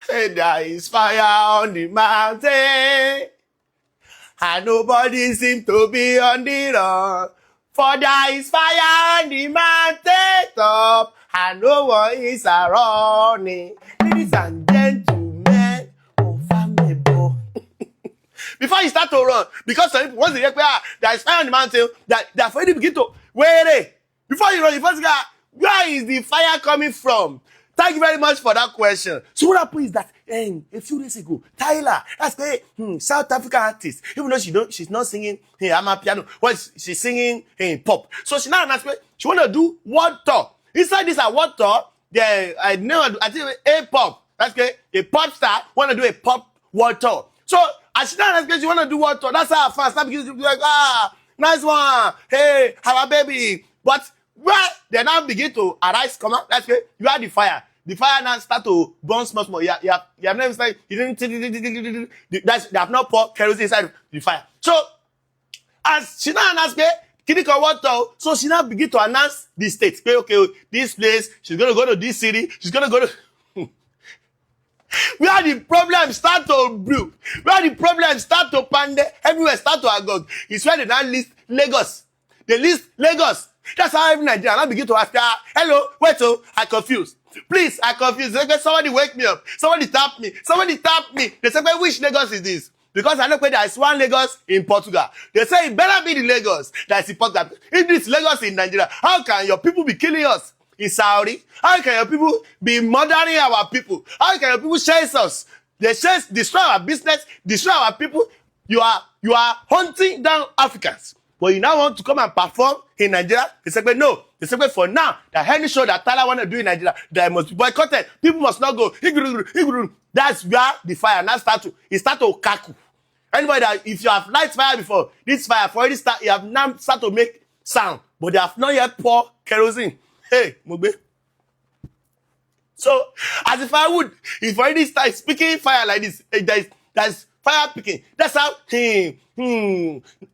There is fire on the mountain, and nobody seems to be on the run. For there is fire on the mountain top, and no one is running. Ladies and gentlemen, unfathomable. Before you start to run, because some people, once they hear there is fire on the mountain, that they are already begin to wait. Before you run, you first go, where is the fire coming from? Thank you very much for that question. So what happened is that a few days ago, Tyla, that's a South African artist, even though she's not singing amapiano, well, she's singing pop. So she now announced she want to do world tour. Inside this world tour, I think a pop. That's a pop star want to do a pop world tour. So as she now announced she want to do world tour, that's how fans start beginning to be like, nice one, hey, have a baby. But where they now begin to arise, come out, that's you are the fire. The fire now start to burn small. You have never started, they have not poured kerosene inside the fire. So, as she now announced, Kidiko water, so she now begin to announce the state. Okay, this place, she's going to go to this city, she's going to go to... Where the problem start to brew, where the problem start to pande, everywhere start to agog, it's where they now list Lagos. They list Lagos. That's how every Nigerian now begin to ask, hello, wait, I confused. Please, I confused. Somebody wake me up. Somebody tap me. They say, which Lagos is this? Because I know there is one Lagos in Portugal. They say it better be the Lagos that is in Portugal. If this Lagos in Nigeria, how can your people be killing us in Saudi? How can your people be murdering our people? How can your people chase us? They chase, destroy our business, destroy our people. You are hunting down Africans. But you now want to come and perform in Nigeria? They say, no. They say, for now, the any show that Tyla want to do in Nigeria, that must be boycotted. People must not go. That's where the fire now start to kaku. Anybody that, if you have light fire before, this fire, for already start, you have now start to make sound. But they have not yet poured kerosene. Hey, Mugbe. So, as the firewood, if already start speaking fire like this, there's fire picking. That's how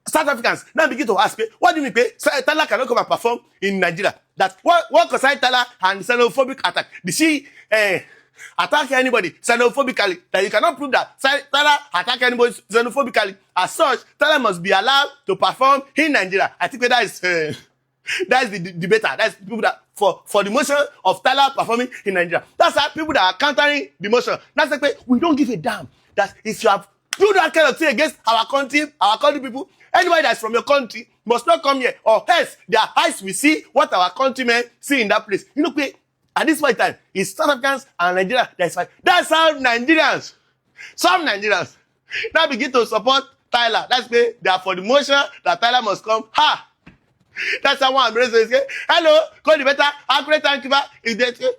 South Africans now begin to ask me, what do you mean, Tyla cannot come and perform in Nigeria? That what concerns Tyla and xenophobic attack? Did she attack anybody xenophobically? That you cannot prove that Tyla attack anybody xenophobically. As such, Tyla must be allowed to perform in Nigeria. I think that is that's the debater. That's people that for the motion of Tyla performing in Nigeria. That's how people that are countering the motion. That's like we don't give a damn that if you have do that kind of thing against our country people. Anybody that's from your country must not come here, or else their eyes will see what our countrymen see in that place. You know, at this point in time, it's South Africans and Nigeria that's fine. That's how some Nigerians now begin to support Tyla. That's why they are for the motion that Tyla must come. That's how one embraces it. Hello, call the better, accurate timekeeper.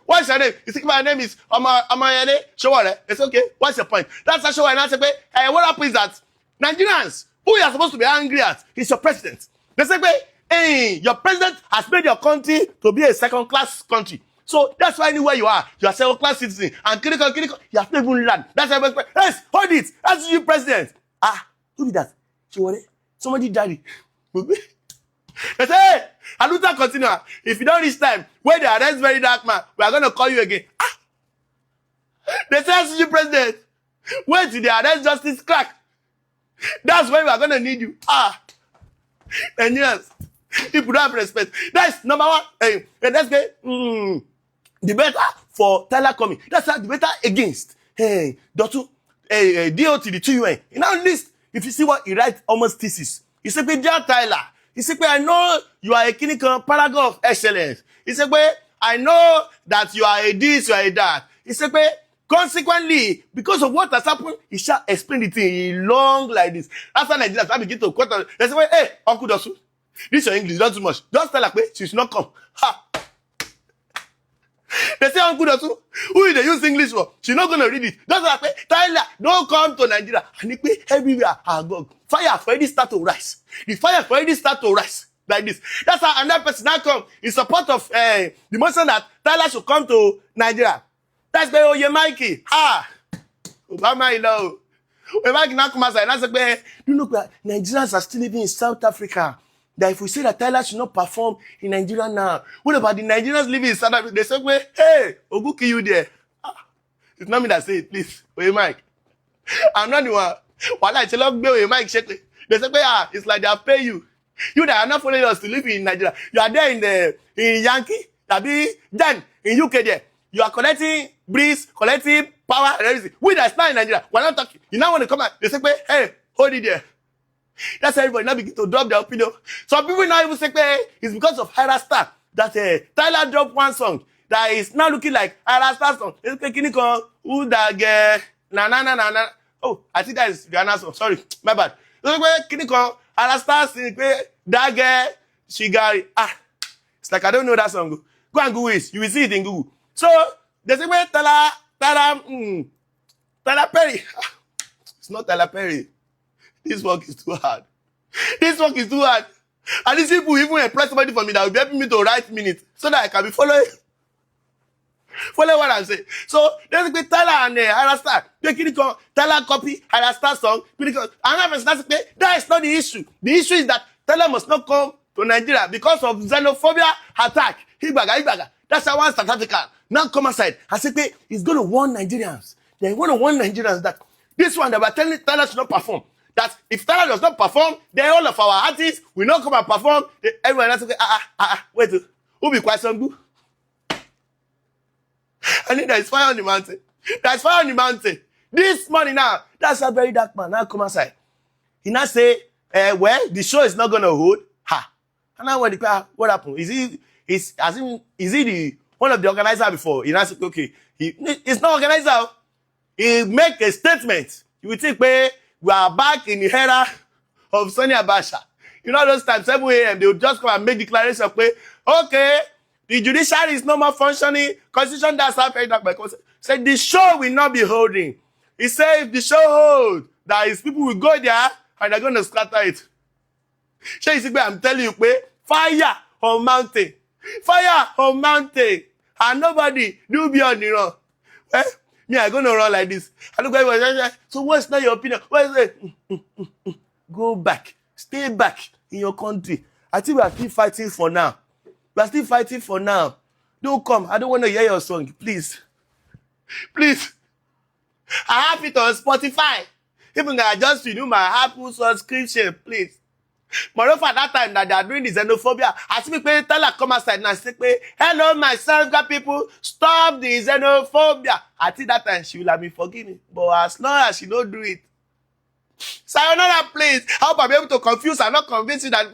What's your name? My name is Amayele Showore. It's okay. What's your point? That's how Showore. And I say, hey, what happens is that Nigerians, who you are supposed to be angry at, is your president. They say, hey, your president has made your country to be a second-class country. So that's why anywhere you are second-class citizen. And critical, you have to even learn. That's why everybody, yes, hold it. That's you, president. Who did that? Showore. Somebody died. They say, hey, Aluta continue. If you don't reach time, when they arrest very dark man, we are going to call you again. They say, SG president, wait till they arrest Justice Clark. That's when we are going to need you. And yes, people don't have respect. That's number one. Hey, and let's get the better for Tyla coming. That's the better against. Hey, Dotu, DOT, the 2UN. In our list, if you see what he writes almost thesis, he said, dear Tyla, he said, I know you are a clinical paragon of excellence. He said, I know that you are a this, you are a that. He said, consequently, because of what has happened, he shall explain the thing in long like this. After Nigerians, I begin to quote. They say, hey, Uncle Dosu, this is your English, not too much. Just tell her, she should not come. They say, Uncle Dosu, who they use English for? She's not going to read it. Just like, Tyla, don't come to Nigeria. And everywhere, fire for already start to rise. The fire for already start to rise. Like this. That's how another person now come in support of the motion that Tyla should come to Nigeria. That's by Mikey. Obama, you know. When Mikey now come outside, and I say, you know, Nigerians are still living in South Africa. That if we say that Tyla should not perform in Nigeria now, what about the Nigerians living in South Africa? They say, hey, Oguki, you there? It's not me that say it, please. Oye Mike. I'm not the one. While I tell Oye Mike, they say, it's like they are paying you. You that are not following us to live in Nigeria. You are there in Yankee, then in UK there. You are collecting breeze, collecting power and everything. We that's not in Nigeria. We're not talking. You now want to come out. They say, hey, hold it there. That's everybody now begin to drop their opinion. Some people now even say, it's because of Tyla Star that Tyla dropped one song that is now looking like Tyla Star song. It's like, who that girl? Na. Oh, I think that is Rihanna's song. Sorry, my bad. Tyla Star sing, that girl, she got it. It's like I don't know that song. Go and Google it. You will see it in Google. So, they say, Tyla Perry. It's not Tyla Perry. This work is too hard. This work is too hard. And these people even employ somebody for me that will be helping me to write minutes so that I can be following what I'm saying. So, basically, Tyla and Tyla Star, Tyla copy Tyla Star song. Another person say, that is not the issue. The issue is that Tyla must not come to Nigeria because of xenophobia attack. Hibaga. That's how one South Africa now come aside and say, he's going to warn Nigerians. They want to warn Nigerians that this one that we're telling Tyla should not perform. That if Tyla does not perform, then all of our artists will not come and perform. Everyone else will say, wait, who be quite some good? And then there's fire on the mountain. There's fire on the mountain. This morning now, that's a very dark man. Now come aside. He now say, well, the show is not going to hold. And now what happened? Is he the one of the organizer before? He now say, okay, he's not organizer. He make a statement. You will think, we are back in the era of Sonny Abacha. You know those times, 7 a.m., they will just come and make declaration, okay, the judiciary is no more functioning, constitution does have very dark by constitution. Say the show will not be holding. He said if the show holds, that his people will go there and they're going to scatter it. I'm telling you, fire on mountain. Fire on mountain. And nobody do be on the run. Me, I'm going to run like this. I look at so what's not your opinion? What is it? Go back. Stay back in your country. I think we are still fighting for now. We are still fighting for now. Don't come. I don't want to hear your song. Please. Please. I have it on Spotify. Even I just renew my Apple subscription, please. Moreover, that time that they are doing the xenophobia, I see people Tyla come outside and say, hello, my self-God people, stop the xenophobia. I think that time she will have me forgiven. But as long as she don't do it, sayonara, please. I hope I'll be able to confuse and not convince you that